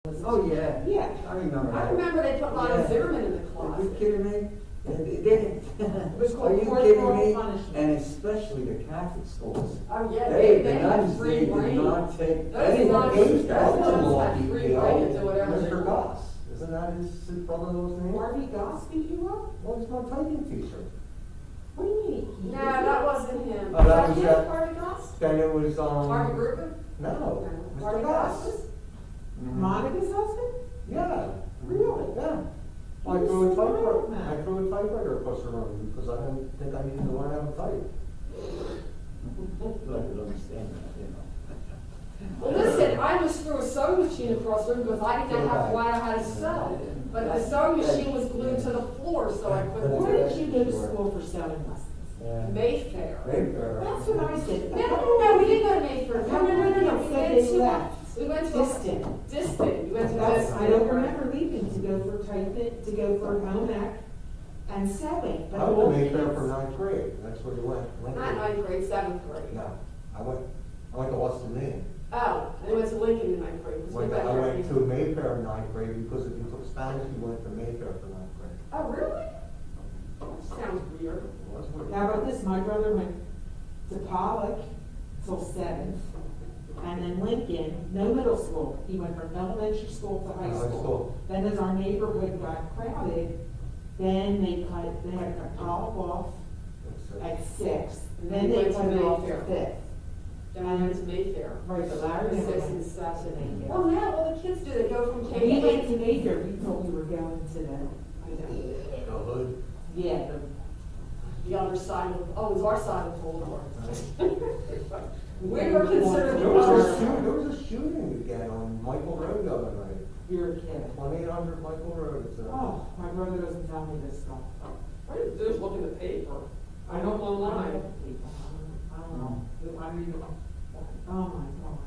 Oh, yeah. Yeah. I remember that. I remember they put Lana Zimmerman in the Are you closet. kidding me? was Are called you corporal kidding me? punishment. And especially the Catholic schools. Oh, yeah, The had nuns, free they did reign. not take Those any nuns- age. those That's a nuns law, had free you know, reign to do whatever they Mr. wanted. Goss. Isn't that his brother-in-law's name? Harvey Goss beat you up? Well, he's my typing teacher. What do you mean? No, that wasn't him. Oh, that was him, that- Harvey Goss? Then it was, Harvey Gruppen? no, Harvey Mr. Goss. Goss? Mhm. Monica's husband? Yeah. Really? Yeah. I He was threw a so typewriter, rude, man. I threw a typewriter across the room because I didn't think I needed to learn how to type. I could understand that, you know. Well, listen, I just threw a sewing machine across the room because I didn't know how to sew. But the sewing machine was glued to the floor, so I couldn't do Where did it. you go to school for sewing lessons? Yeah. Mayfair. Mayfair. That's what I said. No, we didn't go to Mayfair. No, We said went they to, left. we went to Distant. Distant. We went to That's, Distant. I don't remember leaving to go for typing, to go for home ec and sewing. But I all went to Mayfair kids- for ninth grade, that's where you went. Not ninth grade, seventh grade. No, I went to Austin, Maine. Oh, and we went to Lincoln in ninth grade. 'Cause we got I there. went to Mayfair in ninth grade because if you took Spanish, you went to Mayfair for ninth grade. Oh, really? Sounds weird. Well, that's weird. How about this? My brother went to Pollock till seventh, and then Lincoln, no middle school. He went from elementary school to high High school. school. Then as our neighborhood got crowded, then they had to cut Pollock off at sixth. Then they cut it off at fifth. Then we went to Mayfair. Right, but Larry The never sixth went and to seventh. Mayfair. Well, now all the kids do. They go from K We to went to 8. Mayfair, we thought we were going to the hood. yeah, The other side of, oh, it was our side of the boulevard. We were Yeah, considered the There was other a side. shooting again on Michael Road the other night. you're a kid. 2800 Michael Road. Oh, my brother doesn't tell me this stuff. What do you do is look in the paper. I don't online. I don't know. I read it. Oh my God.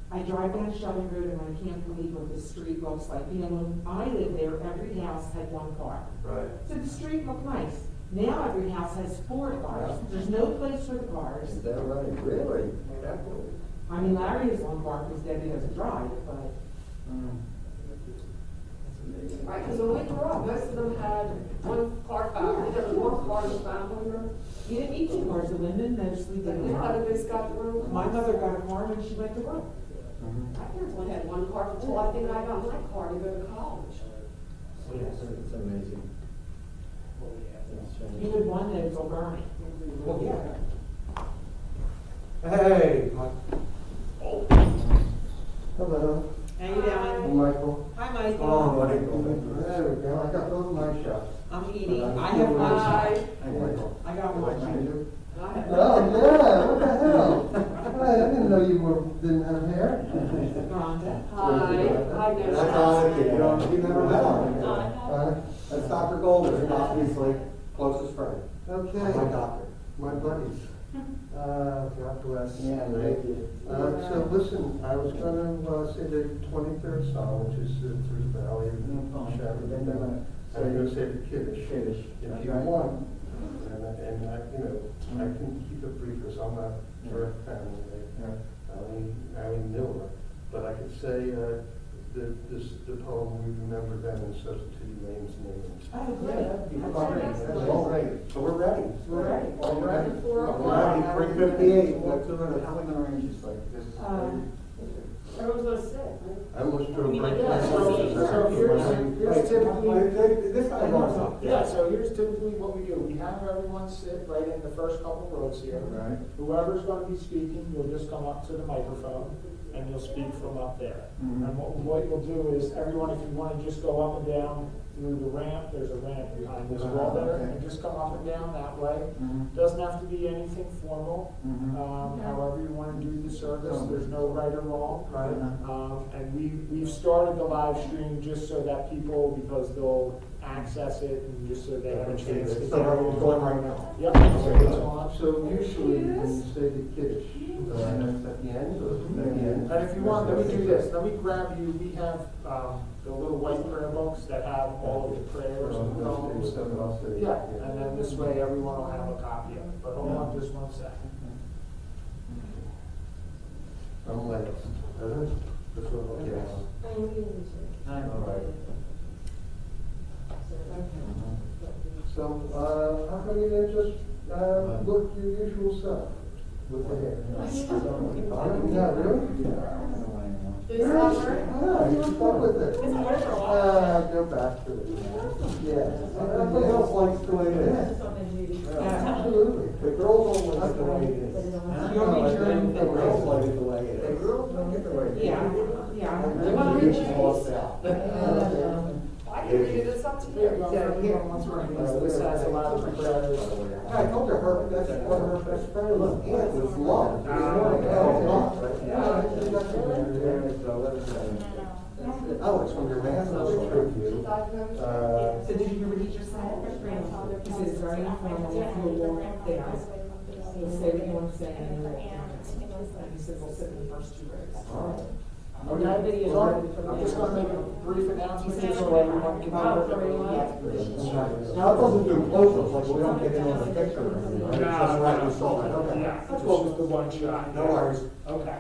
I drive down Shelby Road and I can't believe what the street looks like. You know, when I lived there, every house had one car. Right. So the street looked nice. Now every house has 4 cars. There's no place for the cars. Is that right? Really? Definitely. I mean, Larry has one car because Debbie doesn't drive, but. Right, because when we grew up, most of them had one car family. There was one car in the family room. You didn't need 2 cars, the women mostly But didn't. you know how they just got the room? My mother got a car when she went to work. My parents only had one car until I think I got my car to go to college. Yes, it's amazing. You would want those till Bernie. Well, yeah. Hey, Mike. Hello. How you doing? Michael. Hi, Michael. Oh, Michael. There we go. I got both my shots. I'm eating. I have lunch. Hi. Hey, Michael. I got lunch. I had- Oh, yeah, what the hell? Hey, I didn't know you didn't have hair. Rhonda. Hi. I know. That's Anuka. You never met her. Uh, That's Dr. Golder, obviously closest friend. Okay, My doctor. my buddies. God bless. Yeah, thank you. So listen, I was gonna say the 23rd Psalm, which is through the valley of shadow of death. And I'm gonna say the Kiddush. If you want. And I, you know, I can keep it brief because I'm not direct family. I only knew her. But I could say, the poem, we remember them and substitute names. Oh, good. That's all right. So we're ready. We're ready. We're ready. We're We're ready. 3:58. Let's do it. How many ranges like this? Everyone's gonna sit, right? I almost drew a break. Yeah, so here's typically. This guy wants up. Yeah, so here's typically what we do. We have everyone sit right in the first couple rows here. Right. Whoever's gonna be speaking, you'll just come up to the microphone and you'll speak from up there. Mhm. And what you'll do is, everyone, if you wanna just go up and down through the ramp, there's a ramp behind this wall there, Okay. and just come up and down that way. Mhm. Doesn't have to be anything formal. Mhm. However you wanna do the service, there's no right or wrong. Right. And we've started the live stream just so that people, because they'll access it and just so they have a chance to. So it's going right now. Yep, so it's on. So usually when you say the Kiddush, that's at the end or at the end? And if you want, let me do this, let me grab you, we have, the little white prayer books that have all of the prayers and poems. Yeah, and then this way everyone will have a copy of it, but hold on just one second. I'm last. This one, yes. All right. So, how come you didn't just, look your usual self with the hair? Yeah, really? This summer? Yeah, you stuck with it. Go back to it. Yeah. Everybody else likes the way it is. Absolutely. The girls don't like it the way it is. The girls like it the way it is. The girls don't get the way it is. Yeah. You want to read yours? Lost out. I can read it, it's up to you. This has a lot of prayers. I told her, that's one of her best friends was love. Oh, it's from your master's review. So did you read your side? This is very informal, if you will, there. You'll say what you want to say, and you said we'll sit in the first 2 rows. Okay, so I'm just gonna make a brief announcement just so everyone can know. Now, it doesn't do close-ups, like we don't get in on the picture or anything, right? No, That's right, no. we saw that, okay. Yeah, that's what was the one shot. No worries. Okay.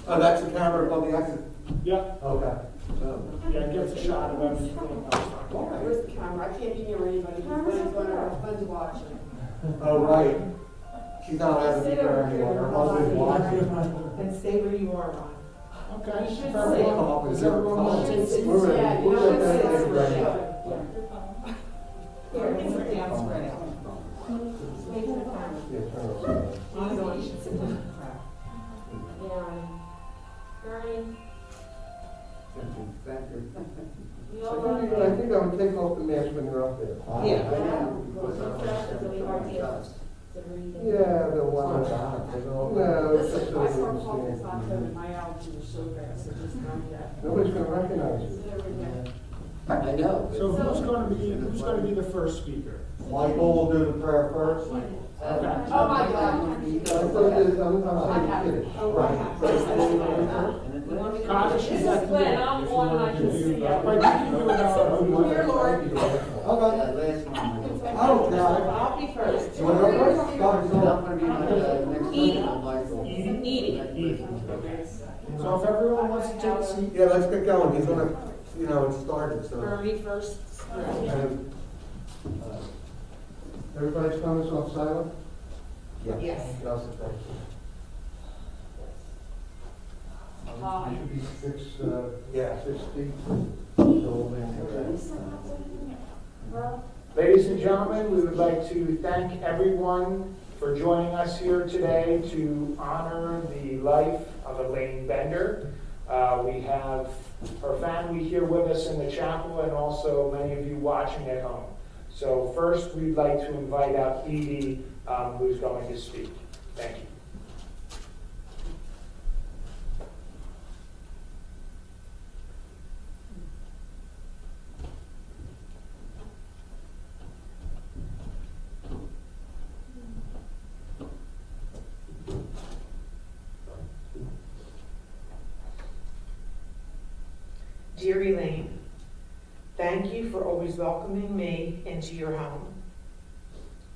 Oh, that's the camera above the exit? Yeah, Okay. yeah, it gets a shot of everything. Where's the camera? I can't be near anybody, my husband's watching. Oh, right. She's not allowed to be there anymore, her husband's watching. And stay where you are, Ron. Okay. You should If everyone- Does everyone want to take seats? We're ready. Yeah, you We're know, ready. it's- We're ready. Here, sit down, spread out. Face the camera. Yeah, turn it. Honestly, you should sit down. I think I would take off the mask when you're up there. Yeah. Yeah, the one. No, it's just so I they start can talking, it's see not it. good, my allergy was so bad, so just not yet. Nobody's gonna recognize you. I know. So who's gonna be the first speaker? Michael will do the prayer first. Okay. Oh, my God. I'm saying finish. Oh, I have. Kaddish This is at is the Glenn, end, I'm if you on, and I want to can do see that. it. Wait, you can do it Here, Lord. Okay. Last one. I don't care. I'll be first. You want to go first? Go ahead, I'm go. gonna be my, next Edie. one, Michael. Edie. So if everyone wants to take a seat. Yeah, let's get going. He's gonna, it started, so. Bernie first. And, Everybody's comments on silent? Yes. Nelson, thank you. Hi. Should be six, Yeah. 6 feet. Ladies and gentlemen, we would like to thank everyone for joining us here today to honor the life of Elaine Bender. We have her family here with us in the chapel and also many of you watching at home. So first, we'd like to invite out Edie, who's going to speak. Thank you. Dear Elaine, thank you for always welcoming me into your home.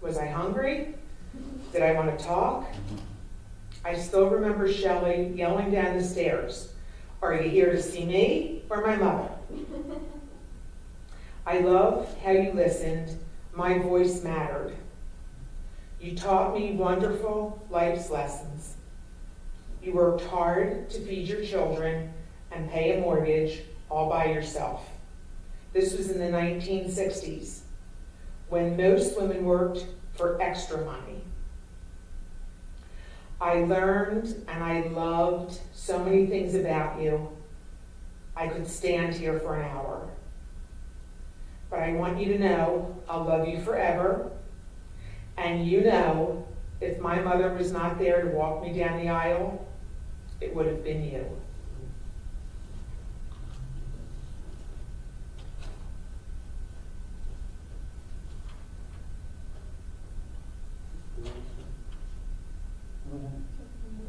Was I hungry? Did I want to talk? I still remember Shelley yelling down the stairs, "Are you here to see me or my mother?" I love how you listened. My voice mattered. You taught me wonderful life's lessons. You worked hard to feed your children and pay a mortgage all by yourself. This was in the 1960s, when most women worked for extra money. I learned and I loved so many things about you. I could stand here for an hour. But I want you to know I'll love you forever. And you know, if my mother was not there to walk me down the aisle, it would have been you.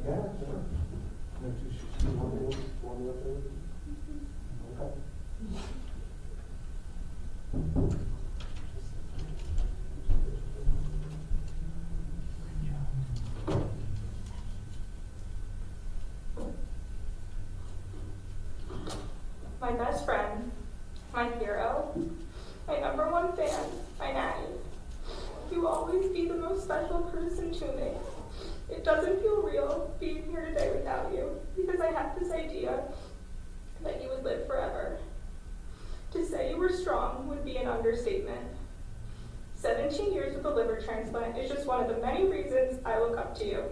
Yeah, sure. Okay. my best friend, my hero, my #1 fan, my nanny. You will always be the most special person to me. It doesn't feel real being here today without you, because I have this idea that you would live forever. To say you were strong would be an understatement. 17 years with a liver transplant is just one of the many reasons I look up to you.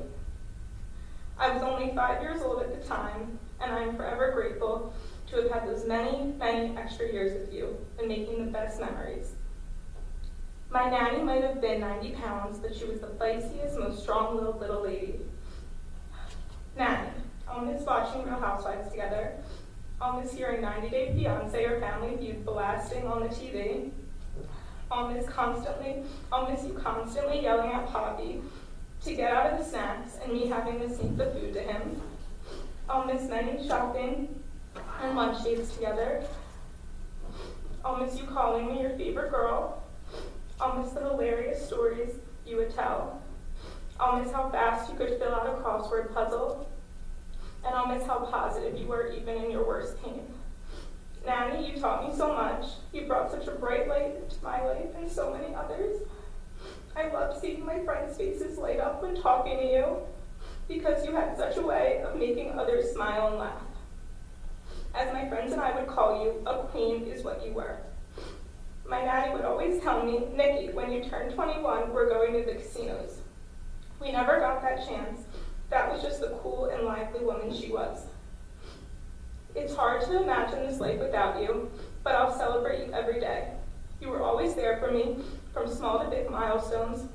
I was only 5 years old at the time, and I am forever grateful to have had those many, many extra years with you and making the best memories. My nanny might have been 90 pounds, but she was the feistiest, most strong-willed little lady. Nanny, I'll miss watching Real Housewives together. I'll miss hearing 90 Day Fiancé or Family Feud blasting on the TV. I'll miss you constantly yelling at Poppy to get out of the snacks and me having to sneak the food to him. I'll miss night shopping and lunch dates together. I'll miss you calling me your favorite girl. I'll miss the hilarious stories you would tell. I'll miss how fast you could fill out a crossword puzzle. And I'll miss how positive you were even in your worst pain. Nanny, you taught me so much. You brought such a bright light into my life and so many others. I love seeing my friends' faces light up when talking to you because you had such a way of making others smile and laugh. As my friends and I would call you, a queen is what you were. My nanny would always tell me, Nikki, when you turn 21, we're going to the casinos. We never got that chance. That was just the cool and lively woman she was. It's hard to imagine this life without you, but I'll celebrate you every day. You were always there for me, from small to big milestones,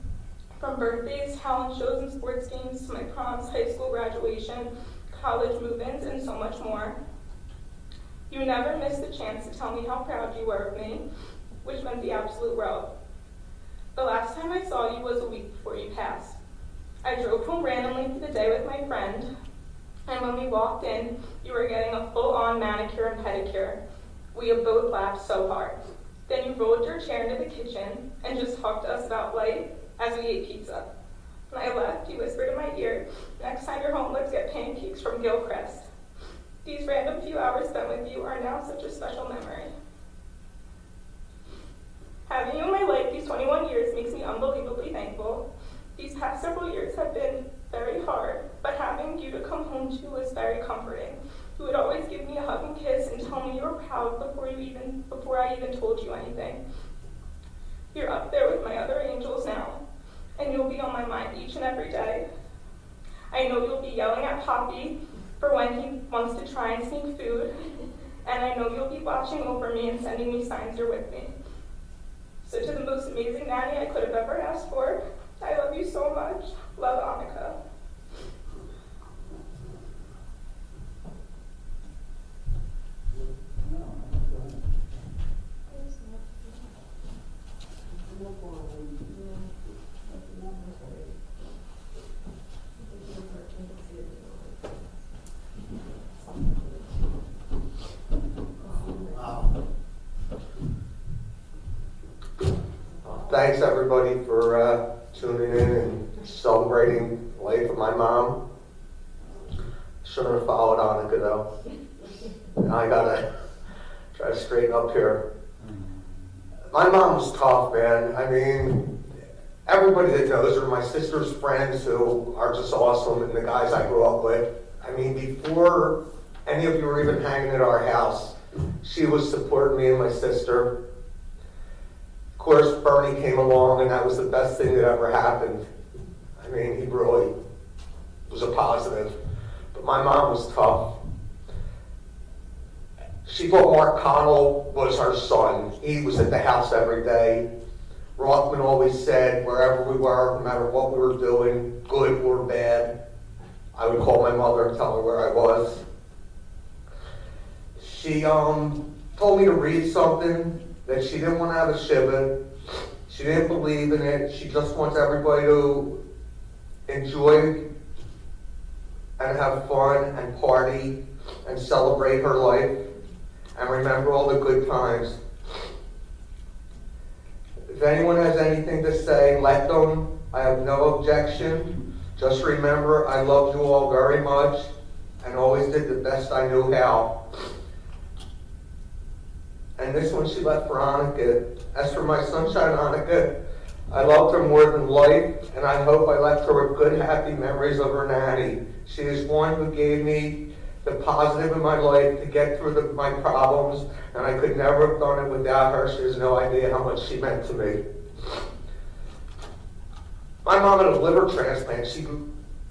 from birthdays, talent shows and sports games, to my proms, high school graduation, college move-ins, and so much more. You never missed the chance to tell me how proud you were of me, which meant the absolute world. The last time I saw you was a week before you passed. I drove home randomly for the day with my friend, and when we walked in, you were getting a full-on manicure and pedicure. We have both laughed so hard. Then you rolled your chair into the kitchen and just talked to us about life as we ate pizza. When I left, you whispered in my ear, next time you're home, let's get pancakes from Gilchrist. These random few hours spent with you are now such a special memory. Having you in my life these 21 years makes me unbelievably thankful. These past several years have been very hard, but having you to come home to was very comforting. You would always give me a hug and kiss and tell me you were proud before I even told you anything. You're up there with my other angels now, and you'll be on my mind each and every day. I know you'll be yelling at Poppy for when he wants to try and sneak food, and I know you'll be watching over me and sending me signs you're with me. So to the most amazing nanny I could have ever asked for, I love you so much. Love, Anuka. Thanks everybody for tuning in and celebrating the life of my mom. Shouldn't have followed Anuka though. Now I gotta try to straighten up here. My mom was tough, man. I mean, everybody that knows her, my sister's friends who are just awesome, and the guys I grew up with. I mean, before any of you were even hanging at our house, she was supporting me and my sister. Of course, Bernie came along, and that was the best thing that ever happened. I mean, he really was a positive. But my mom was tough. She thought Mark Connell was her son. He was at the house every day. Rothman always said, wherever we were, no matter what we were doing, good or bad, I would call my mother and tell her where I was. She told me to read something that she didn't want to have a shiva. She didn't believe in it. She just wants everybody to enjoy and have fun and party and celebrate her life and remember all the good times. If anyone has anything to say, let them. I have no objection. Just remember, I loved you all very much and always did the best I knew how. And this one she left for Anuka. As for my sunshine, Anuka, I loved her more than life, and I hope I left her with good, happy memories of her nanny. She is one who gave me the positive in my life to get through my problems, and I could never have done it without her. She has no idea how much she meant to me. My mom had a liver transplant. She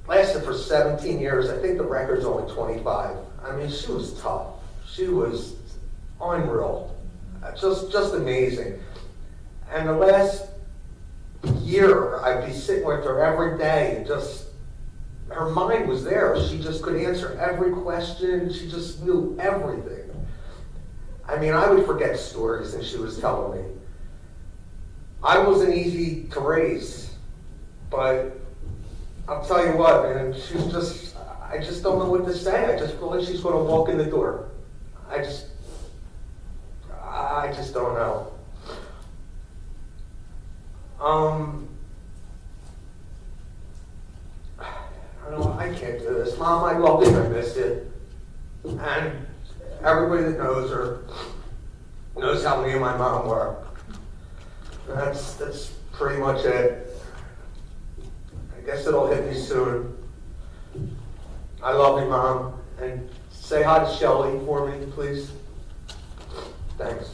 lasted for 17 years. I think the record's only 25. I mean, she was tough. She was unreal. Just amazing. And the last year, I'd be sitting with her every day, and just, her mind was there. She just could answer every question. She just knew everything. I mean, I would forget stories, and she was telling me. I wasn't easy to raise, but I'll tell you what, man, she's just, I just don't know what to say. I just feel like she's going to walk in the door. I just don't know. I don't know, I can't do this. Mom, I love you, I miss you. And everybody that knows her knows how me and my mom were. That's pretty much it. I guess it'll hit me soon. I love you, Mom. And say hi to Shelly for me, please. Thanks.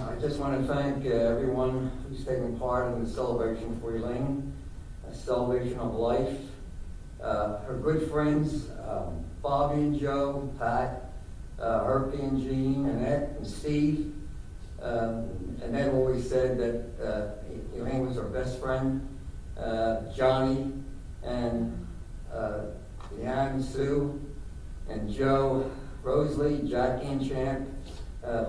I just want to thank everyone who's taken part in the celebration for Elaine, a celebration of life. Her good friends, Bobby and Joe, Pat, Herpy and Jean, Annette and Steve. Annette always said that Elaine was her best friend. Johnny and Leanne and Sue and Joe, Rosalie, Jackie and Champ,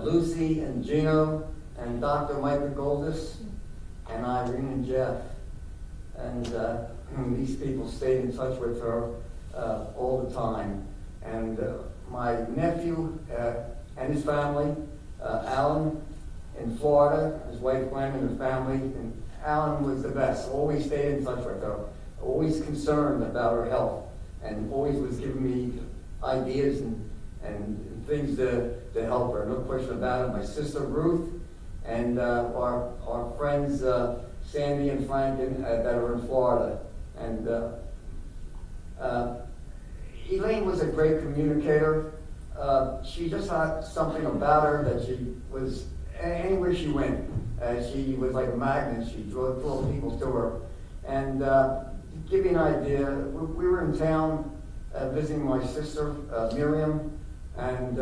Lucy and Gino, and Dr. Micah Goldis, and Irene and Jeff. And these people stayed in touch with her all the time. And my nephew and his family, Alan in Florida, his wife Gwen and the family, and Alan was the best, always stayed in touch with her, always concerned about her health, and always was giving me ideas and things to help her, no question about it. My sister Ruth, and our friends Sandy and Frank that are in Florida. And Elaine was a great communicator. She just had something about her that she was, anywhere she went, she was like a magnet. She drew people to her. And to give you an idea, we were in town visiting my sister, Miriam, and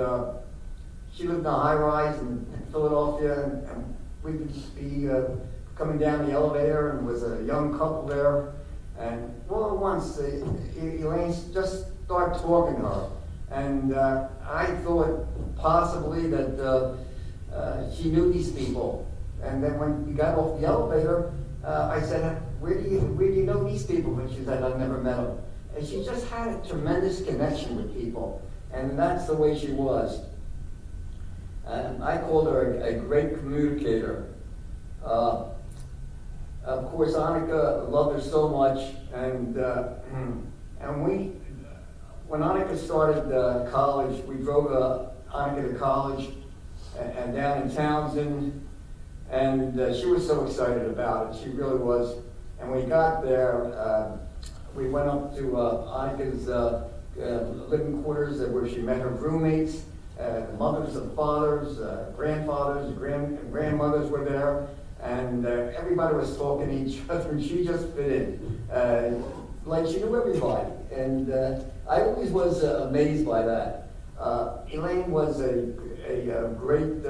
she lived in a high-rise in Philadelphia, and we could be coming down the elevator, and there was a young couple there, and all at once, Elaine just started talking to her, and I thought possibly that she knew these people, and then when we got off the elevator, I said, where do you know these people? And she said, I've never met them. And she just had a tremendous connection with people, and that's the way she was. I called her a great communicator. Of course, Anuka loved her so much, and when Anuka started college, we drove Anuka to college and down in Townsend, and she was so excited about it. She really was. And when we got there, we went up to Anuka's living quarters where she met her roommates. The mothers and fathers, grandfathers, grandmothers were there, and everybody was talking to each other, and she just fit in, like she knew everybody. And I always was amazed by that. Elaine was a great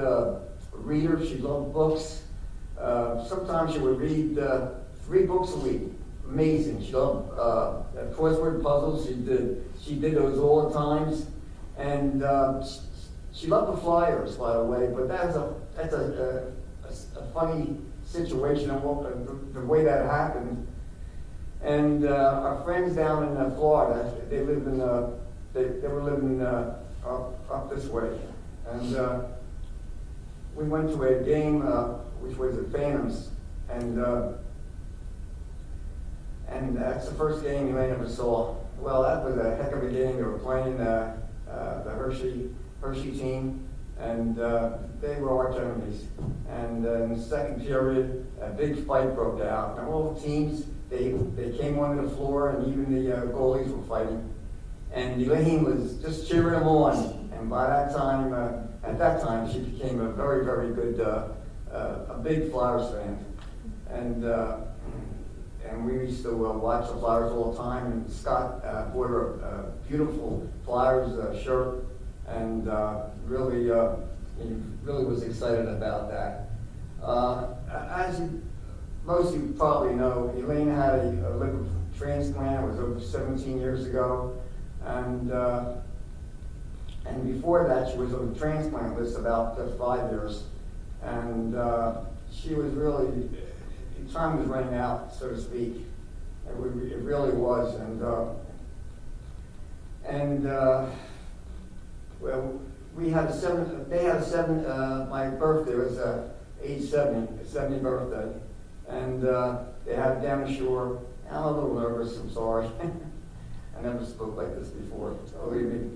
reader. She loved books. Sometimes she would read 3 books a week. Amazing. She loved crossword puzzles. She did those all the times, and she loved the flyers, by the way. But that's a funny situation and the way that happened. And our friends down in Florida, they live in they were living up this way, and we went to a game which was at Phantoms, and that's the first game Elaine ever saw. Well, that was a heck of a game. They were playing the Hershey team, and they were arch enemies. And in the second period, a big fight broke out. And all the teams, they came onto the floor, and even the goalies were fighting. And Elaine was just cheering them on. And by that time, at that time, she became a very, very good, a big Flyers fan. And we used to watch the Flyers all the time. And Scott bought her a beautiful Flyers shirt, and he really was excited about that. As most of you probably know, Elaine had a liver transplant. It was over 17 years ago, and before that, she was on the transplant list about 5 years, and she was really, time was running out, so to speak. It really was, well, we had my birthday was age 70 birthday, and they had it down the shore. I'm a little nervous, I'm sorry. I never spoke like this before, believe me.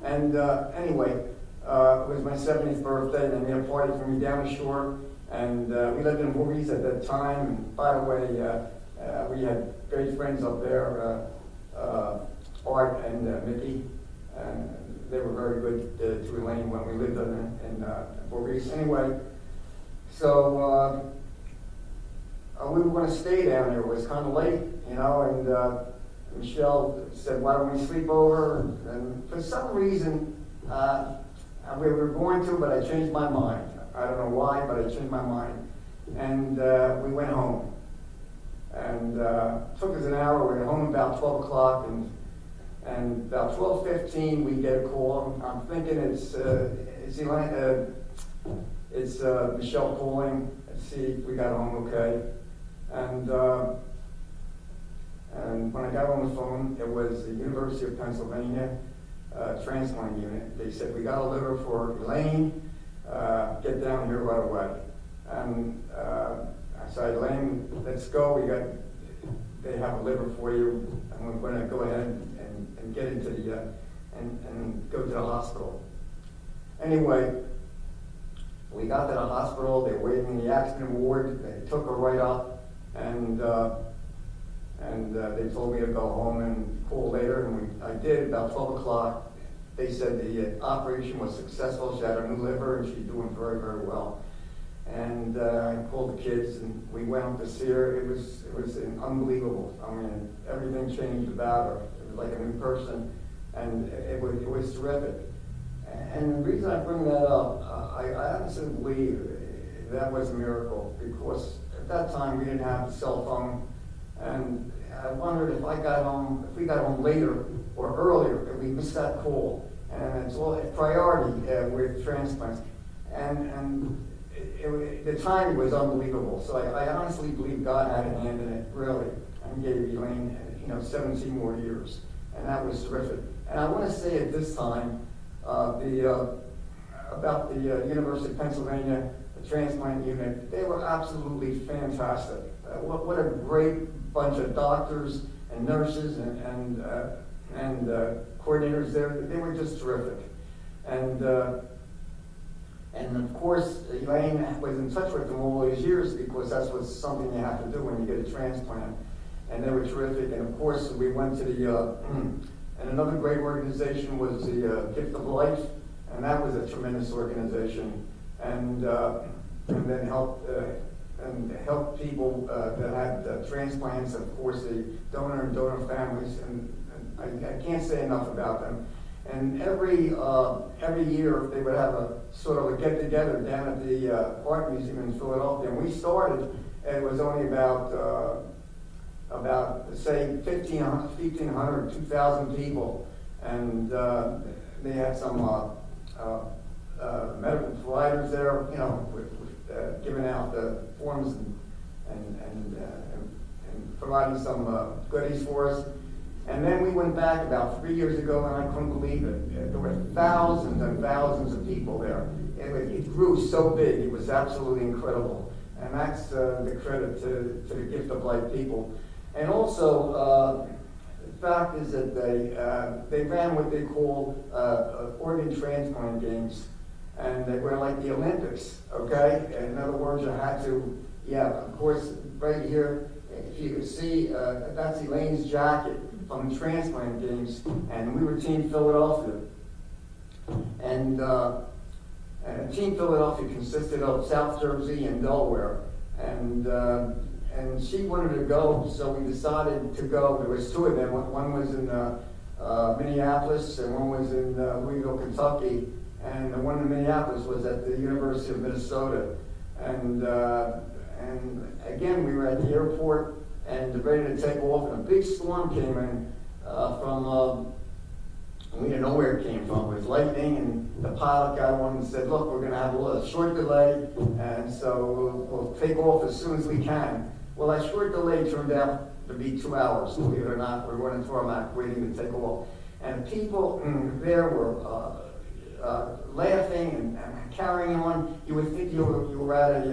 And anyway, it was my 70th birthday, and they had a party for me down the shore. And we lived in Eulogies at that time. And by the way, we had great friends up there, Art and Mickey. And they were very good to Elaine when we lived in Eulogies. Anyway, so we were going to stay down there. It was kind of late, you know, and Michelle said, why don't we sleep over? And for some reason, we were going to, but I changed my mind. I don't know why, but I changed my mind. And we went home. And it took us an hour. We were home about 12 o'clock. And about 12:15, we get a call. I'm thinking it's Michelle calling and see if we got home okay. And when I got on the phone, it was the University of Pennsylvania transplant unit. They said, we got a liver for Elaine. Get down here right away. And I said, Elaine, let's go. They have a liver for you, and we're going to go ahead and get into and go to the hospital. Anyway, we got to the hospital. They were waiting in the accident ward. They took her right up, and they told me to go home and call later. And I did. About 12 o'clock. They said the operation was successful. She had a new liver, and she's doing very, very well. And I called the kids, and we went up to see her. It was unbelievable. I mean, everything changed about her. It was like a new person, and it was terrific. And the reason I bring that up, I honestly believe that was a miracle, because at that time we didn't have the cell phone, and I wondered if we got home later or earlier, if we missed that call. And it's all a priority with transplants, and the timing was unbelievable. So I honestly believe God had a hand in it, really, and gave Elaine, 17 more years, and that was terrific. And I want to say at this time about the University of Pennsylvania transplant unit. They were absolutely fantastic. What a great bunch of doctors and nurses and coordinators there. They were just terrific. And of course, Elaine was in touch with them all these years, because that's what's something you have to do when you get a transplant. And they were terrific. And of course, we went to the, and another great organization was the Gift of Life, and that was a tremendous organization. And then helped people that had transplants, and of course the donor and donor families, and I can't say enough about them. And every year, they would have a sort of a get-together down at the Art Museum in Philadelphia. And we started, and it was only about say, 1,500, 2,000 people. And they had some medical providers there, you know, giving out the forms and providing some goodies for us. And then we went back about 3 years ago, and I couldn't believe it. There were thousands and thousands of people there. It grew so big, it was absolutely incredible. And that's the credit to the Gift of Life people. And also, the fact is that they ran what they call organ transplant games. And they were like the Olympics, okay? In other words, you had to, of course, right here, if you could see, that's Elaine's jacket from the transplant games, and we were Team Philadelphia. And Team Philadelphia consisted of South Jersey and Delaware. And she wanted to go, so we decided to go. There was two of them. One was in Minneapolis, and one was in Louisville, Kentucky. And the one in Minneapolis was at the University of Minnesota. And again, we were at the airport and ready to take off, and a big storm came in from, we didn't know where it came from. It was lightning, and the pilot got on and said, look, we're going to have a short delay, and so we'll take off as soon as we can. Well, that short delay turned out to be 2 hours, believe it or not. We were in tarmac waiting to take off. And people there were laughing and carrying on. You would think you were at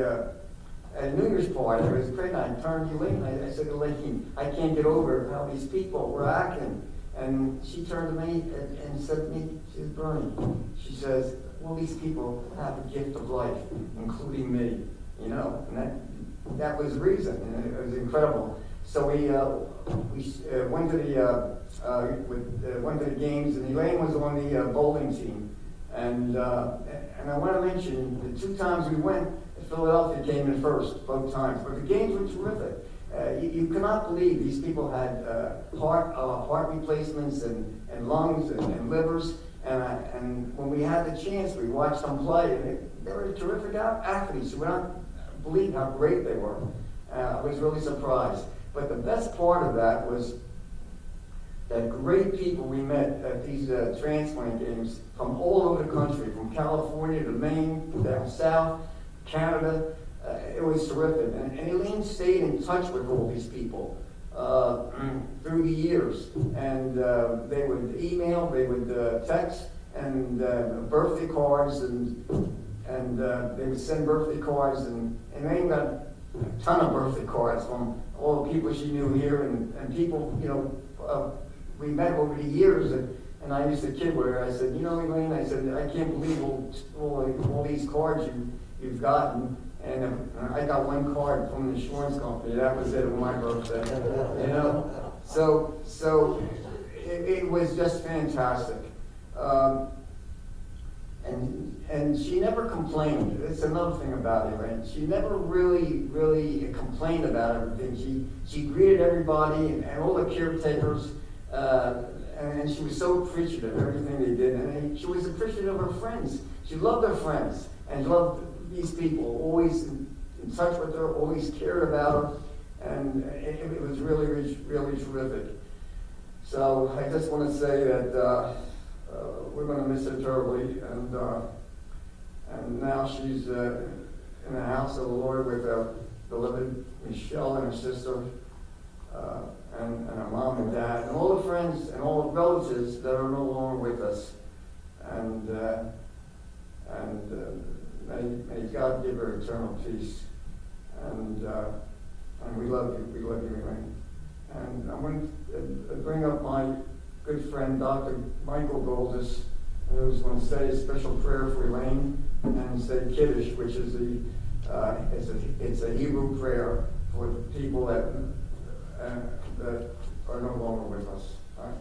a New Year's party. It was great. I turned to Elaine. I said to Elaine, I can't get over how these people were acting. And she turned to me and said to me, she says, Bernie, she says, well, these people have a gift of life, including me, you know, and that was the reason, and it was incredible. So we went to the games, and Elaine was on the bowling team, and I want to mention the 2 times we went, Philadelphia came in first, both times, but the games were terrific. You cannot believe these people had heart replacements and lungs and livers, and when we had the chance, we watched them play, and they were terrific athletes. You would not believe how great they were. I was really surprised. But the best part of that was that great people we met at these transplant games from all over the country, from California to Maine, down south, Canada. It was terrific. And Elaine stayed in touch with all these people through the years. And they would email, they would text, and birthday cards, and they would send birthday cards. And Elaine got a ton of birthday cards from all the people she knew here, and people, you know, we met over the years. And I used to kid with her. I said, you know, Elaine, I said, I can't believe all these cards you've gotten. And I got one card from the insurance company. That was it on my birthday. You know, so it was just fantastic. And she never complained. That's another thing about her, right? She never really complained about everything. She greeted everybody and all the caretakers, and she was so appreciative of everything they did. And she was appreciative of her friends. She loved her friends and loved these people, always in touch with her, always cared about her, and it was really terrific. So I just want to say that we're going to miss her terribly, and now she's in the house of the Lord with her beloved Michelle and her sister, and her mom and dad, and all the friends and all the relatives that are no longer with us, and may God give her eternal peace, and we love you, Elaine. And I'm going to bring up my good friend, Dr. Michael Goldis, who's going to say a special prayer for Elaine and say Kiddush, which is it's a Hebrew prayer for the people that are no longer with us. All right?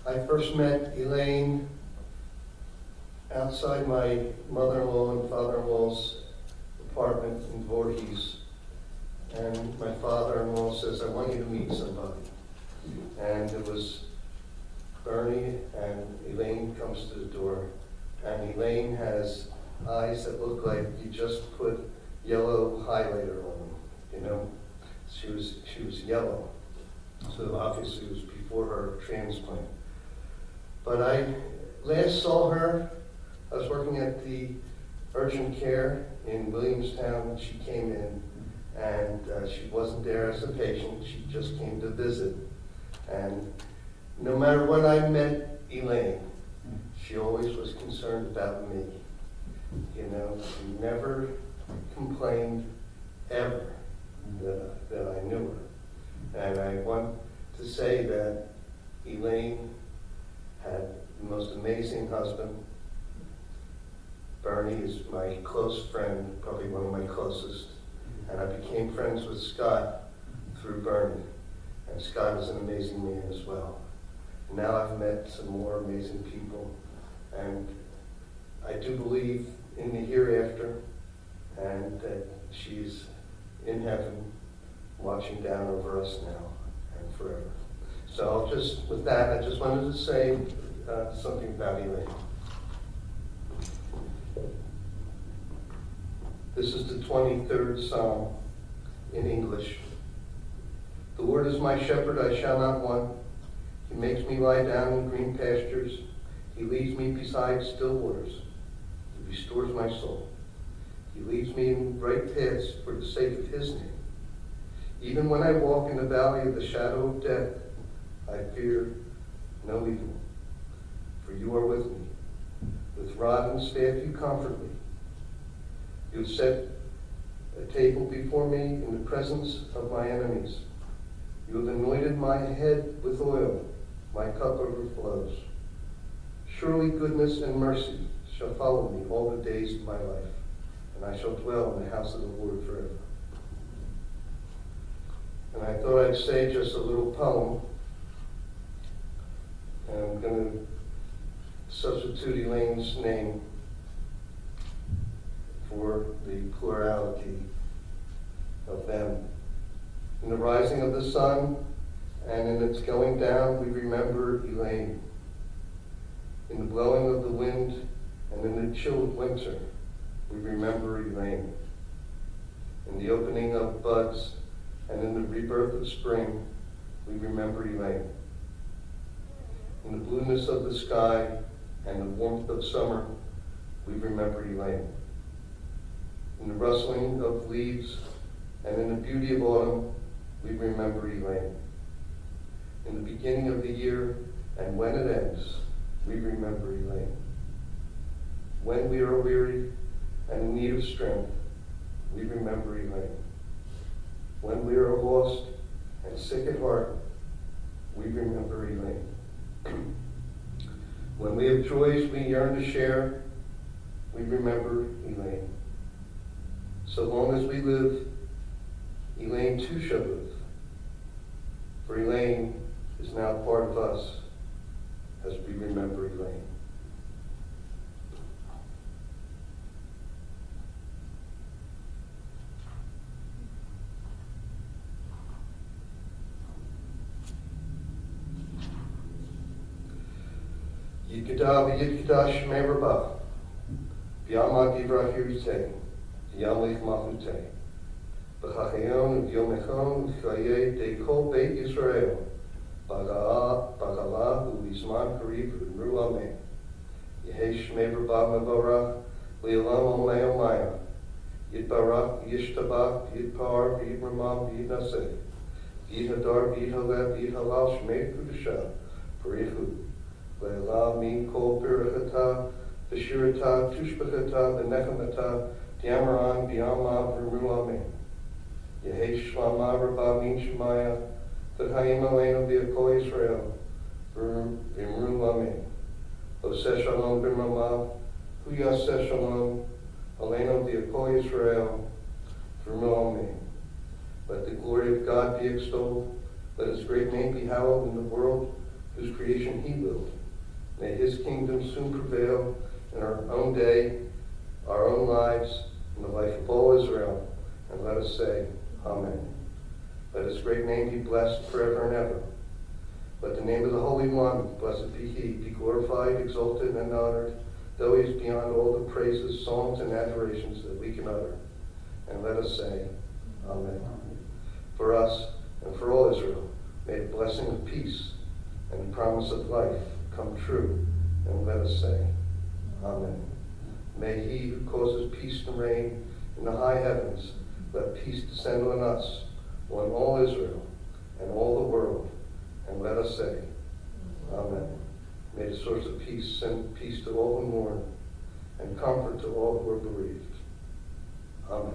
I first met Elaine outside my mother-in-law and father-in-law's apartment in Voorhees. And my father-in-law says, I want you to meet somebody. And it was Bernie, and Elaine comes to the door. And Elaine has eyes that look like you just put yellow highlighter on them, you know? She was yellow. So obviously it was before her transplant. But I last saw her, I was working at the urgent care in Williamstown. She came in, and she wasn't there as a patient, she just came to visit. And no matter when I met Elaine, she always was concerned about me. You know, she never complained ever that I knew her. And I want to say that Elaine had the most amazing husband. Bernie is my close friend, probably one of my closest. And I became friends with Scott through Bernie. And Scott is an amazing man as well. Now I've met some more amazing people. And I do believe in the hereafter, and that she's in heaven watching down over us now and forever. So with that, I just wanted to say something about Elaine. This is the 23rd Psalm in English. The Lord is my shepherd, I shall not want. He makes me lie down in green pastures. He leads me beside still waters. He restores my soul. He leads me in right paths for the sake of his name. Even when I walk in the valley of the shadow of death, I fear no evil, for you are with me. With rod and staff you comfort me. You have set a table before me in the presence of my enemies. You have anointed my head with oil. My cup overflows. Surely goodness and mercy shall follow me all the days of my life, and I shall dwell in the house of the Lord forever. And I thought I'd say just a little poem. And I'm going to substitute Elaine's name for the plurality of them. In the rising of the sun and in its going down, we remember Elaine. In the blowing of the wind and in the chill of winter, we remember Elaine. In the opening of buds and in the rebirth of spring, we remember Elaine. In the blueness of the sky and the warmth of summer, we remember Elaine. In the rustling of leaves and in the beauty of autumn, we remember Elaine. In the beginning of the year and when it ends, we remember Elaine. When we are weary and in need of strength, we remember Elaine. When we are lost and sick at heart, we remember Elaine. When we have joys we yearn to share, we remember Elaine. So long as we live, Elaine too shall live. For Elaine is now part of us as we remember Elaine. Yidkada v'yidkada shmei rabah, v'yama divra hirutei, v'yamlich machutei, v'chachayon v'yomechon v'chayei dekol beit Yisrael, b'gala u'lizman kariv v'mru amen. Yehei shmei rabah mevorach, v'yolam olei omaya, yitbarach v'yishtabach v'yitpar v'yitramam v'yitnaseh, v'yithadar v'yithaleh v'yithalal shmei kudusha, parichu. Ve'ela min kol pirachata, v'shirata, tushbachata, v'nechamata, diamaran, v'yama, v'ru amen. Yehei shlama rabba min shemaya, v'chayim aleinu v'yakol Yisrael, v'mru amen. Oseh shalom b'mamav, hu yaseh shalom, aleinu v'yakol Yisrael, v'mru amen. Let the glory of God be extolled, let his great name be hallowed in the world, whose creation he willed. May his kingdom soon prevail in our own day, our own lives, in the life of all Israel. And let us say, Amen. Let his great name be blessed forever and ever. Let the name of the Holy One, blessed be he, be glorified, exalted, and honored, though he is beyond all the praises, songs, and adorations that we can utter. And let us say, Amen. For us and for all Israel, may the blessing of peace and the promise of life come true. And let us say, Amen. May he who causes peace to reign in the high heavens, let peace descend on us, on all Israel and all the world. And let us say, Amen. May the source of peace send peace to all who mourn and comfort to all who are bereaved. Amen.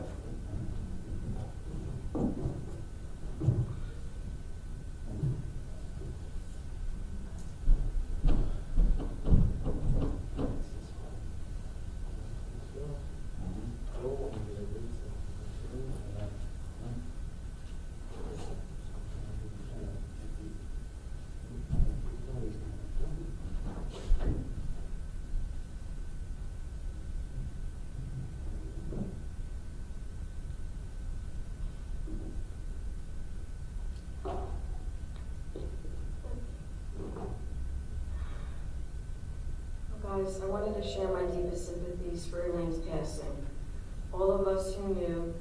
Guys, I wanted to share my deepest sympathies for Elaine's passing. All of us who knew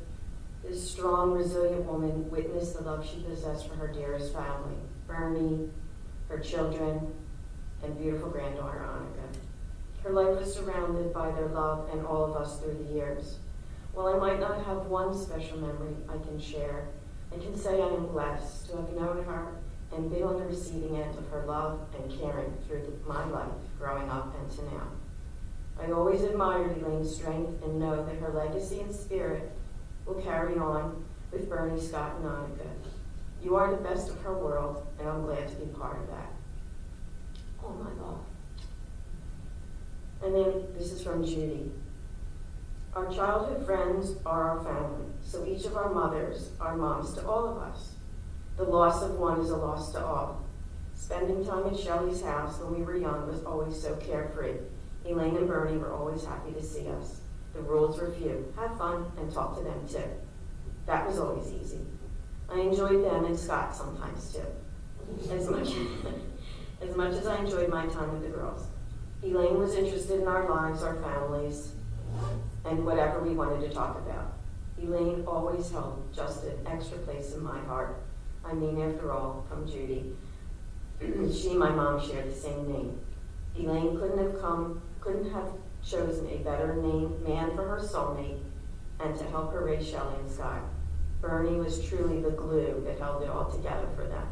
this strong, resilient woman witnessed the love she possessed for her dearest family, Bernie, her children, and beautiful granddaughter, Anuka. Her life was surrounded by their love and all of us through the years. While I might not have one special memory I can share, I can say I am blessed to have known her and been on the receiving end of her love and caring through my life, growing up and to now. I always admired Elaine's strength and know that her legacy and spirit will carry on with Bernie, Scott, and Anuka. You are the best of her world, and I'm glad to be part of that. Oh, my love. And then this is from Judy. Our childhood friends are our family, so each of our mothers are moms to all of us. The loss of one is a loss to all. Spending time at Shelley's house when we were young was always so carefree. Elaine and Bernie were always happy to see us. The rules were few. Have fun and talk to them too. That was always easy. I enjoyed them and Scott sometimes too. As much as I enjoyed my time with the girls. Elaine was interested in our lives, our families, and whatever we wanted to talk about. Elaine always held just an extra place in my heart. I mean, after all, from Judy, she and my mom shared the same name. Elaine couldn't have chosen a better man for her soulmate and to help her raise Shelley and Scott. Bernie was truly the glue that held it all together for them.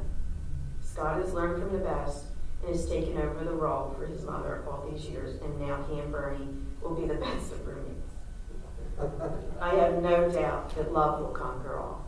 Scott has learned from the best and has taken over the role for his mother all these years, and now he and Bernie will be the best of roommates. I have no doubt that love will conquer all.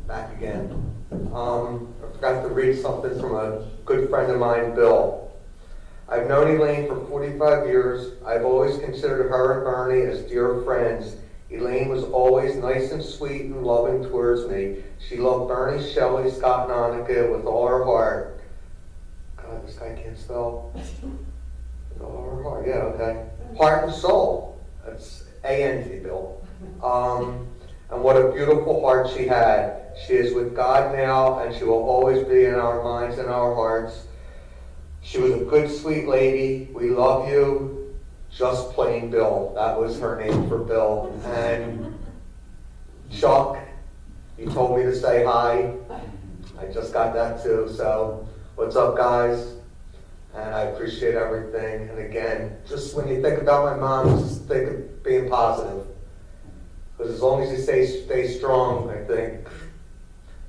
Back again. I forgot to read something from a good friend of mine, Bill. I've known Elaine for 45 years. I've always considered her and Bernie as dear friends. Elaine was always nice and sweet and loving towards me. She loved Bernie, Shelley, Scott, and Anuka with all her heart. God, this guy can't spell. With all her heart, yeah, okay. Heart and soul. That's A-N-T, Bill. And what a beautiful heart she had. She is with God now, and she will always be in our minds and our hearts. She was a good, sweet lady. We love you. Just plain Bill. That was her name for Bill. And Chuck, he told me to say hi. I just got that too. So what's up, guys? And I appreciate everything. And again, just when you think about my mom, just think of being positive. Because as long as you stay strong, I think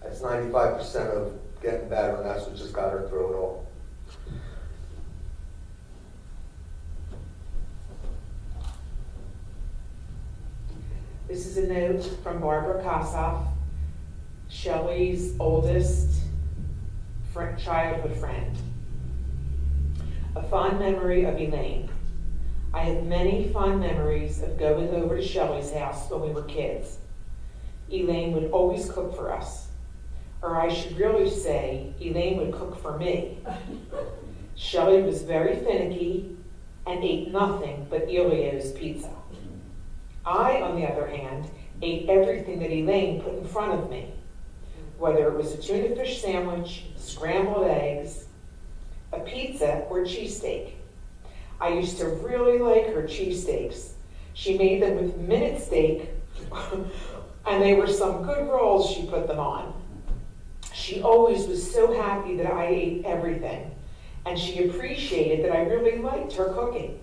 That's 95% of getting better, and that's what just got her through it all. This is a note from Barbara Kossoff, Shelley's oldest childhood friend. A fond memory of Elaine. I have many fond memories of going over to Shelley's house when we were kids. Elaine would always cook for us. Or I should really say, Elaine would cook for me. Shelley was very finicky and ate nothing but Elio's pizza. I, on the other hand, ate everything that Elaine put in front of me, whether it was a tuna fish sandwich, scrambled eggs, a pizza, or cheesesteak. I used to really like her cheesesteaks. She made them with minute steak, and they were some good rolls she put them on. She always was so happy that I ate everything, and she appreciated that I really liked her cooking.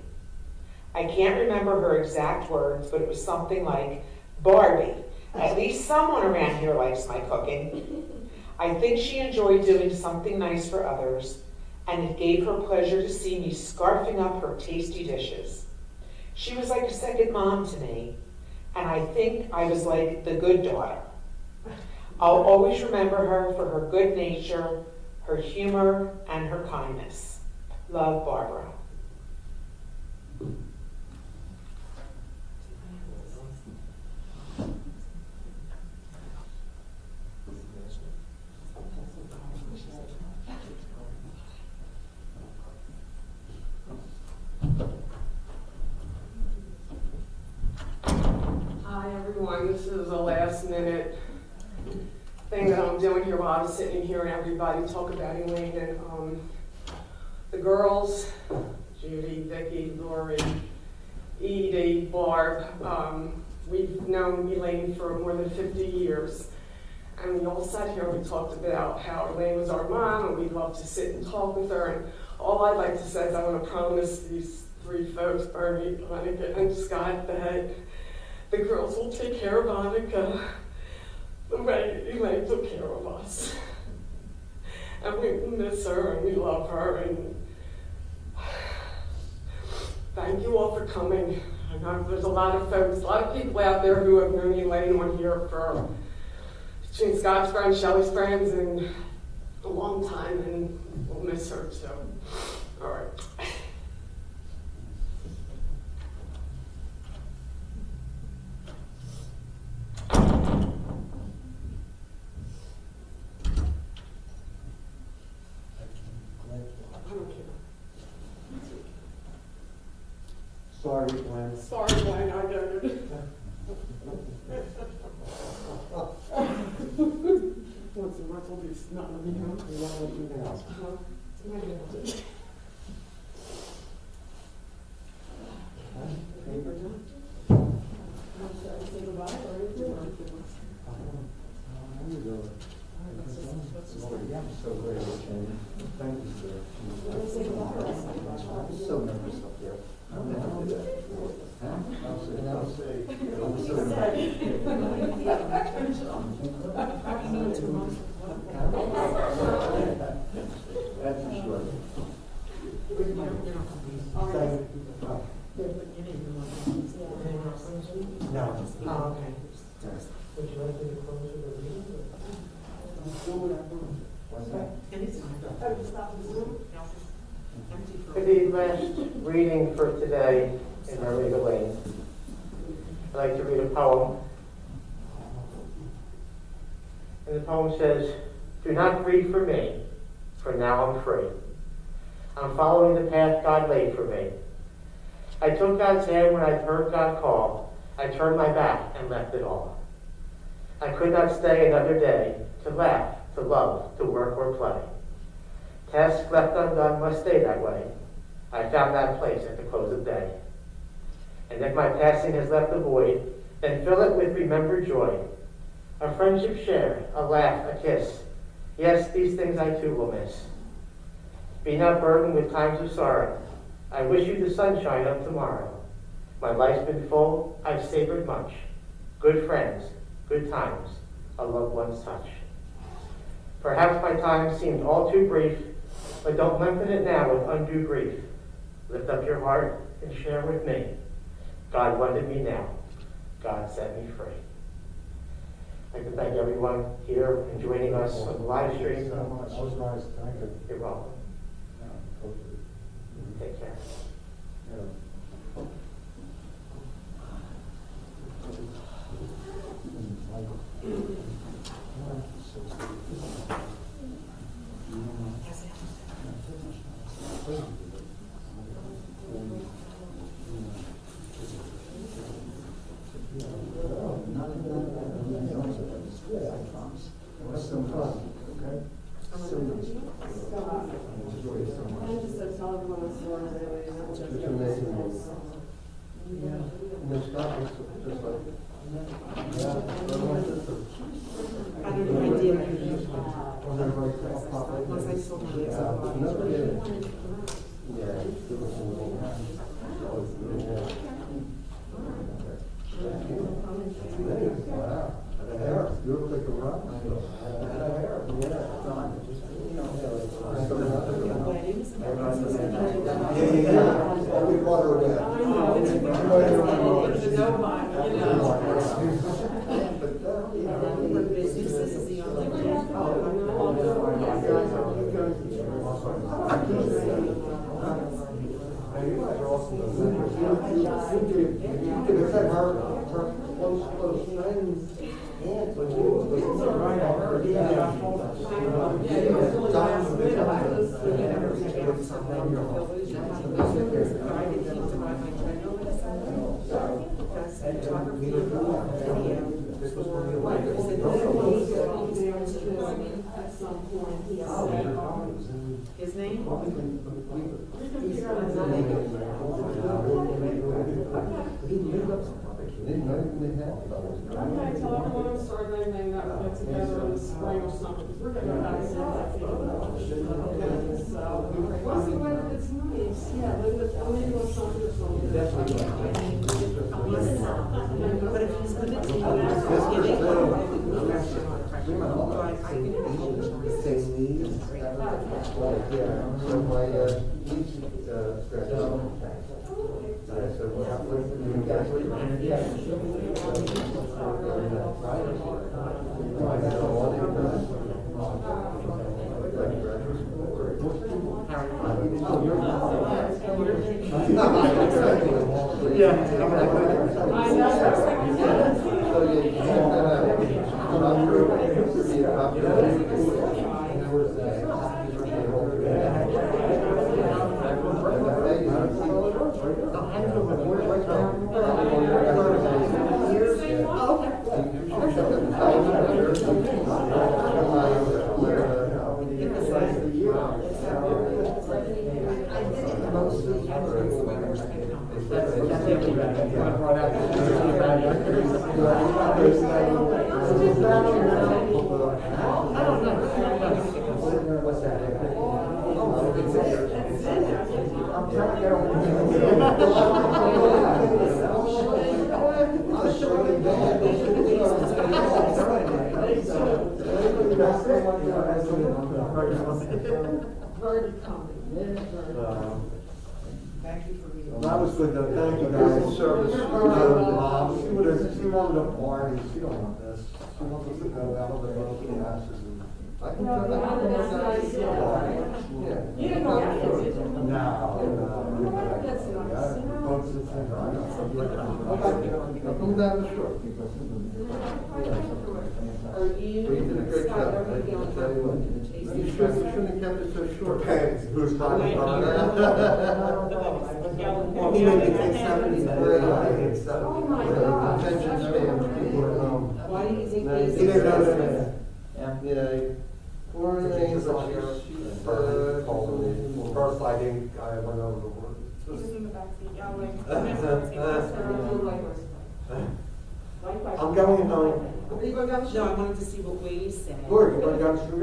I can't remember her exact words, but it was something like, "Barbie, at least someone around here likes my cooking." I think she enjoyed doing something nice for others, and it gave her pleasure to see me scarfing up her tasty dishes. She was like a second mom to me, and I think I was like the good daughter. I'll always remember her for her good nature, her humor, and her kindness. Love, Barbara. Hi everyone, this is a last minute thing that I'm doing here while I was sitting here and everybody talk about Elaine and the girls, Judy, Vicki, Lori, Edie, Barb. We've known Elaine for more than 50 years. And we all sat here and we talked about how Elaine was our mom and we'd love to sit and talk with her. And all I'd like to say is I want to promise these three folks, Bernie, Annika, and Scott, that the girls will take care of Annika the way Elaine took care of us. And we miss her and we love her. And thank you all for coming. I know there's a lot of folks, a lot of people out there who have known Elaine on here for between Scott's friends, Shelley's friends, and a long time, and we'll miss her, so, all right. Sorry, Glenn. Sorry, Glenn, I get it. What's the rest will be not let me know. You want to do that? Say goodbye or I'm so great, Shane. Thank you, sir. I'm so nervous up there. I'll never do that. I'll say. That's for sure. No. Oh, okay. Would you like me to close it or read it? What's that? For the last reading for today in our read Elaine, I'd like to read a poem. And the poem says, "Do not grieve for me, for now I'm free. I'm following the path God laid for me. I took God's hand when I heard God call. I turned my back and left it all. I could not stay another day to laugh, to love, to work or play. Tasks left undone must stay that way. I found that place at the close of day. And if my passing has left a void, then fill it with remembered joy. A friendship shared, a laugh, a kiss. Yes, these things I too will miss. Be not burdened with times of sorrow. I wish you the sunshine of tomorrow. My life's been full, I've savored much. Good friends, good times, a loved one's touch." Perhaps my time seemed all too brief, but don't lengthen it now with undue grief. Lift up your heart and share with me. God wanted me now. God set me free. I'd like to thank everyone here and joining us on the live stream. That was nice, thank you. You're welcome. Take care. His name? I'm gonna tell everyone I'm sorry they may not get together in the spring or something. We're gonna have to send that video. So, well, see, whether it's nice, yeah, but it's only little something or something. But if he's gonna take it out, give it one. That was good though, thank you guys. Service, she wanted a party, she don't want this. She wants us to go out of the boat and ashes and. I can tell that. You didn't know that, did you? No. That's nice. I'll come down the shore. Are you, Scott, are you feeling? You shouldn't have kept it so short. Who's talking about that? He made me take 73. Oh my God. Attention span, people at home. Why do you think He he's? didn't know that. Yeah. Poor Elaine, First, I went over the word. He's in the backseat yelling. I'm going home. No, I wanted to see what Wade said. Good, you going down the street?